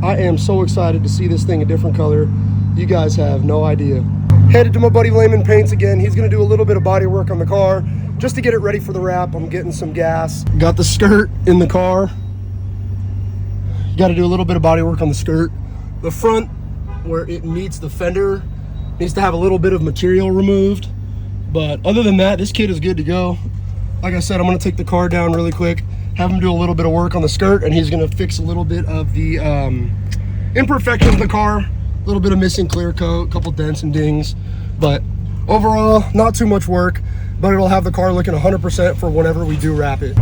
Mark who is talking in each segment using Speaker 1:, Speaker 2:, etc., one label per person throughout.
Speaker 1: I am so excited to see this thing a different color. You guys have no idea. Headed to my buddy Layman Paints again. He's gonna do a little bit of body work on the car just to get it ready for the wrap. I'm getting some gas. Got the skirt in the car. Got to do a little bit of body work on the skirt. The front, where it meets the fender, needs to have a little bit of material removed. But other than that, this kit is good to go. Like I said, I'm gonna take the car down really quick, have him do a little bit of work on the skirt, and he's gonna fix a little bit of the imperfections of the car. A little bit of missing clear coat, a couple dents and dings. But overall, not too much work, but it'll have the car looking 100% for whenever we do wrap it.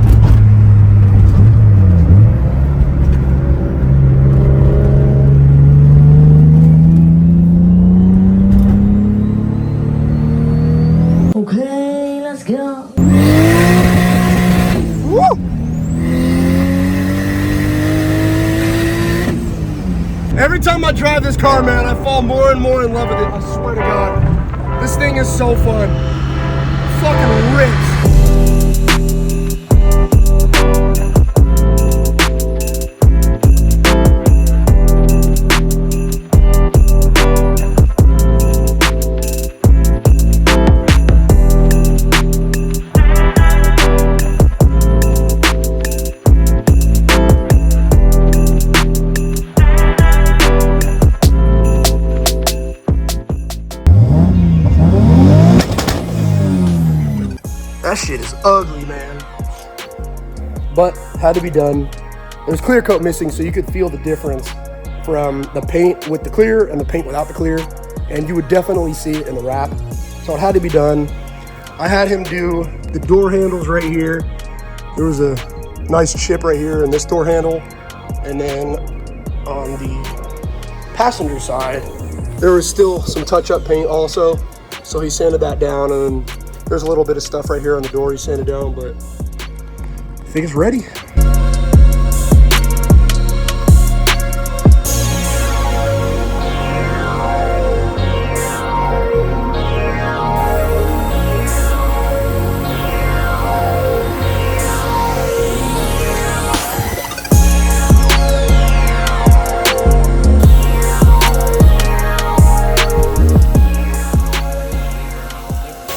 Speaker 2: Okay, let's go.
Speaker 1: Woo! Every time I drive this car, man, I fall more and more in love with it. I swear to God. This thing is so fun. Fucking rips. That shit is ugly, man. But had to be done. There's clear coat missing, so you could feel the difference from the paint with the clear and the paint without the clear, and you would definitely see it in the wrap. So it had to be done. I had him do the door handles right here. There was a nice chip right here in this door handle, and then on the passenger side, there was still some touch-up paint also. So he sanded that down, and there's a little bit of stuff right here on the door he sanded down, but I think it's ready.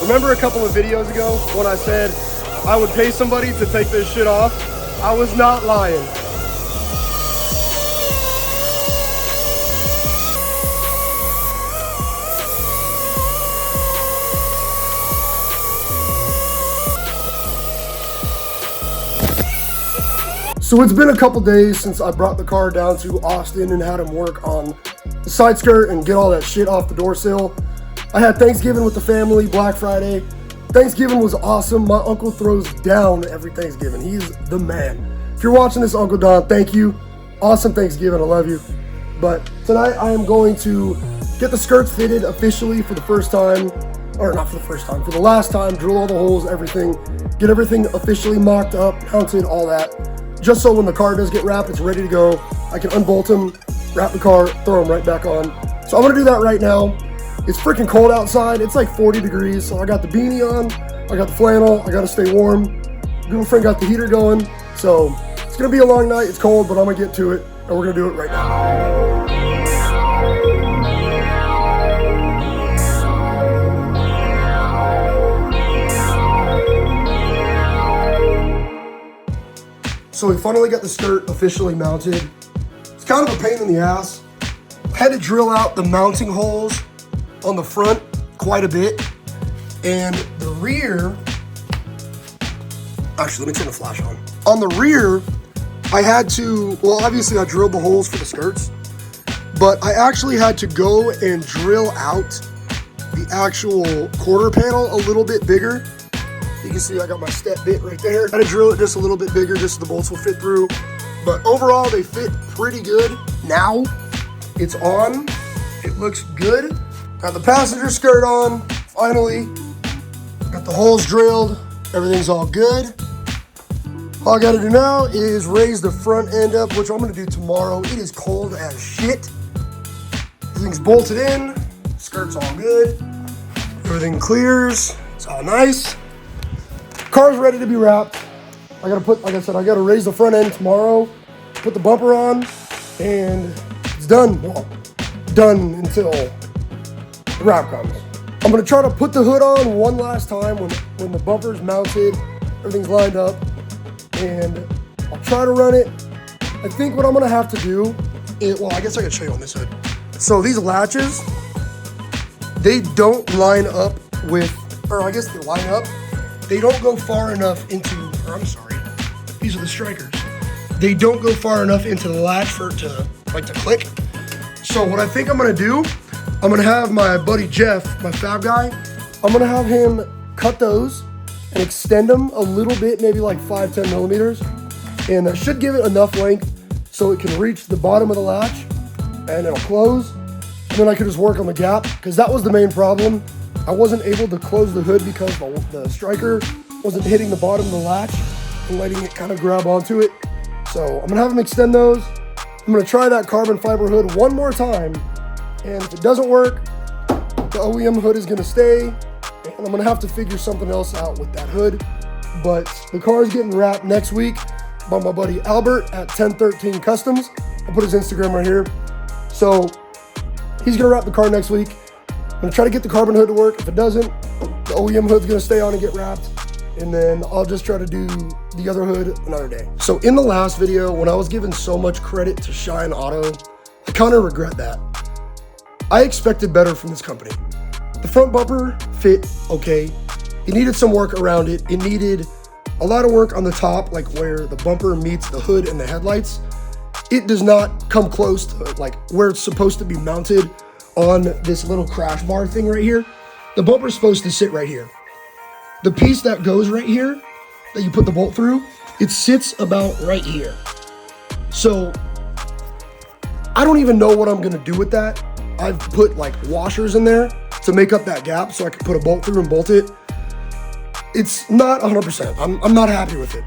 Speaker 1: Remember a couple of videos ago when I said I would pay somebody to take this shit off? I was not lying. So it's been a couple days since I brought the car down to Austin and had him work on the side skirt and get all that shit off the door sill. I had Thanksgiving with the family, Black Friday. Thanksgiving was awesome. My uncle throws down every Thanksgiving. He's the man. If you're watching this, Uncle Don, thank you. Awesome Thanksgiving, I love you. But tonight I am going to get the skirts fitted officially for the first time, or not for the first time, for the last time, drill all the holes, everything, get everything officially mocked up, mounted, all that. Just so when the car does get wrapped, it's ready to go. I can unbolt them, wrap the car, throw them right back on. So I'm gonna do that right now. It's freaking cold outside. It's like 40 degrees. So I got the beanie on, I got the flannel, I gotta stay warm. Girlfriend got the heater going. So it's gonna be a long night. It's cold, but I'm gonna get to it, and we're gonna do it right now. So we finally got the skirt officially mounted. It's kind of a pain in the ass. I had to drill out the mounting holes on the front quite a bit, and the rear, actually let me turn the flash on. On the rear, I had to, well obviously I drilled the holes for the skirts, but I actually had to go and drill out the actual quarter panel a little bit bigger. You can see I got my step bit right there. I had to drill it just a little bit bigger just so the bolts will fit through, but overall they fit pretty good. Now it's on, it looks good. Got the passenger skirt on, finally. Got the holes drilled, everything's all good. All I gotta do now is raise the front end up, which I'm gonna do tomorrow. It is cold as shit. Everything's bolted in, skirt's all good. Everything clears, it's all nice. Car's ready to be wrapped. I gotta put, like I said, I gotta raise the front end tomorrow, put the bumper on, and done. Well, done until the wrap comes. I'm gonna try to put the hood on one last time when the bumper's mounted, everything's lined up, and I'll try to run it. I think what I'm gonna have to do is, well, I guess I can show you on this hood. So these latches, they don't line up with, or I guess they line up. They don't go far enough into, or I'm sorry, these are the strikers. They don't go far enough into the latch for it to, like, to click. So what I think I'm gonna do, I'm gonna have my buddy Jeff, my fab guy, I'm gonna have him cut those and extend them a little bit, maybe like 5-10 millimeters. And that should give it enough length so it can reach the bottom of the latch and it'll close. And then I could just work on the gap, because that was the main problem. I wasn't able to close the hood because the striker wasn't hitting the bottom of the latch and letting it kind of grab onto it. So I'm gonna have him extend those. I'm gonna try that carbon fiber hood one more time. And if it doesn't work, the OEM hood is gonna stay. And I'm gonna have to figure something else out with that hood. But the car is getting wrapped next week by my buddy Albert at 1013 Customs. I'll put his Instagram right here. So he's gonna wrap the car next week. I'm gonna try to get the carbon hood to work. If it doesn't, the OEM hood's gonna stay on and get wrapped. And then I'll just try to do the other hood another day. So in the last video, when I was giving so much credit to Shine Auto, I kind of regret that. I expected better from this company. The front bumper fit okay. It needed some work around it. It needed a lot of work on the top, like where the bumper meets the hood and the headlights. It does not come close to like where it's supposed to be mounted on this little crash bar thing right here. The bumper's supposed to sit right here. The piece that goes right here, that you put the bolt through, it sits about right here. So I don't even know what I'm gonna do with that. I've put like washers in there to make up that gap so I can put a bolt through and bolt it. It's not 100%. I'm not happy with it.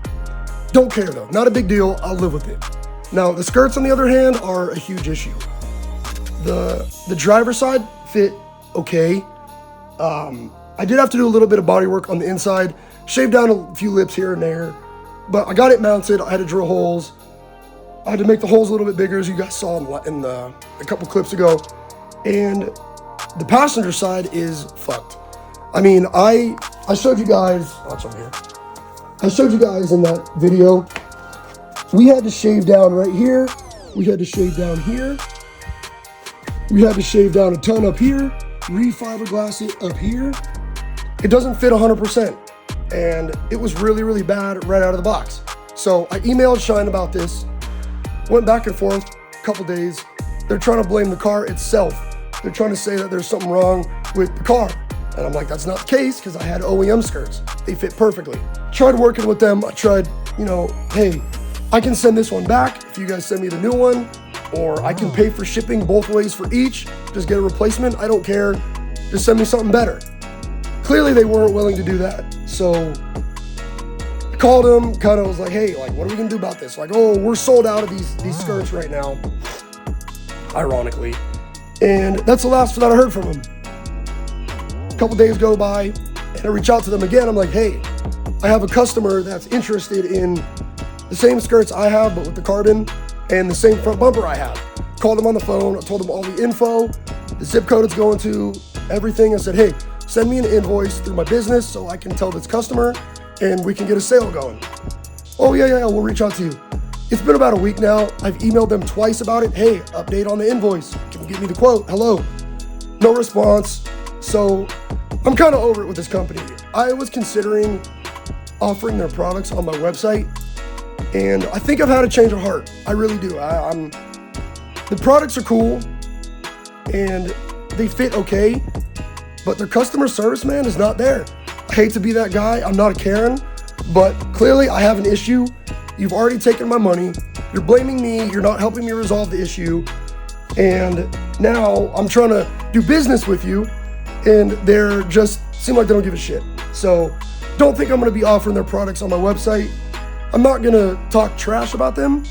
Speaker 1: Don't care though, not a big deal, I'll live with it. Now the skirts on the other hand are a huge issue. The driver's side fit okay. I did have to do a little bit of body work on the inside, shave down a few lips here and there, but I got it mounted. I had to drill holes. I had to make the holes a little bit bigger, as you guys saw in a couple clips ago. And the passenger side is fucked. I mean, I showed you guys, watch over here. I showed you guys in that video, we had to shave down right here. We had to shave down here. We had to shave down a ton up here, re-fiberglass it up here. It doesn't fit 100%. And it was really, really bad right out of the box. So I emailed Shine about this, went back and forth a couple days. They're trying to blame the car itself. They're trying to say that there's something wrong with the car. And I'm like, that's not the case, because I had OEM skirts. They fit perfectly. Tried working with them. I tried, hey, I can send this one back if you guys send me the new one, or I can pay for shipping both ways for each. Just get a replacement. I don't care. Just send me something better. Clearly they weren't willing to do that. So I called them, kind of was like, hey, like, what are we gonna do about this? Like, oh, we're sold out of these skirts right now, ironically. And that's the last that I heard from them. A couple days go by, and I reach out to them again. I'm like, hey, I have a customer that's interested in the same skirts I have, but with the carbon and the same front bumper I have. Called them on the phone, I told them all the info, the zip code it's going to, everything. I said, hey, send me an invoice through my business so I can tell this customer and we can get a sale going. Oh yeah, we'll reach out to you. It's been about a week now. I've emailed them twice about it. Hey, update on the invoice. Can you give me the quote? Hello. No response. So I'm kind of over it with this company. I was considering offering their products on my website, and I think I've had a change of heart. I really do. The products are cool and they fit okay, but their customer service, man, is not there. I hate to be that guy. I'm not a Karen, but clearly I have an issue. You've already taken my money. You're blaming me. You're not helping me resolve the issue. And now I'm trying to do business with you, and they're just seem like they don't give a shit. So don't think I'm gonna be offering their products on my website. I'm not gonna talk trash about them,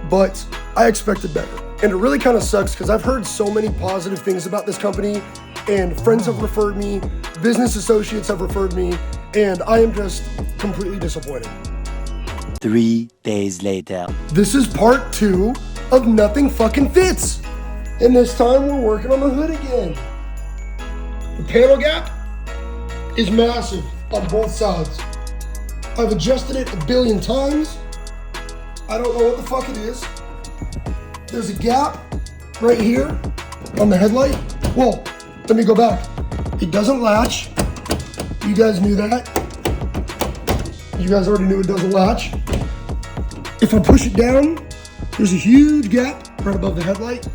Speaker 1: but I expected better. And it really kind of sucks because I've heard so many positive things about this company, and friends have referred me, business associates have referred me, and I am just completely disappointed.
Speaker 2: 3 days later.
Speaker 1: This is part 2 of Nothing Fucking Fits. And this time we're working on the hood again. The panel gap is massive on both sides. I've adjusted it a billion times. I don't know what the fuck it is. There's a gap right here on the headlight. Whoa, let me go back. It doesn't latch. You guys knew that. You guys already knew it doesn't latch. If I push it down, there's a huge gap right above the headlight.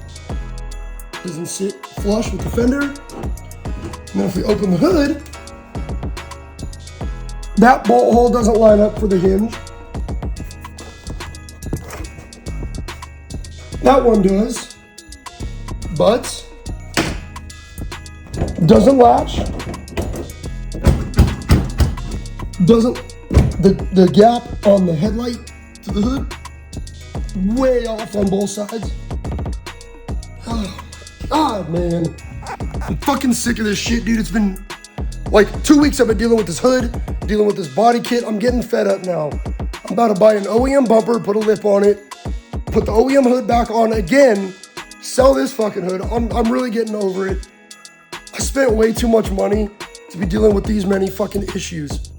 Speaker 1: Doesn't sit flush with the fender. And then if we open the hood, that bolt hole doesn't line up for the hinge. That one does, but doesn't latch. Doesn't, the gap on the headlight to the hood, way off on both sides. Oh, God, man. I'm fucking sick of this shit, dude. It's been like 2 weeks I've been dealing with this hood, dealing with this body kit. I'm getting fed up now. I'm about to buy an OEM bumper, put a lip on it, put the OEM hood back on again, sell this fucking hood. I'm really getting over it. I spent way too much money to be dealing with these many fucking issues.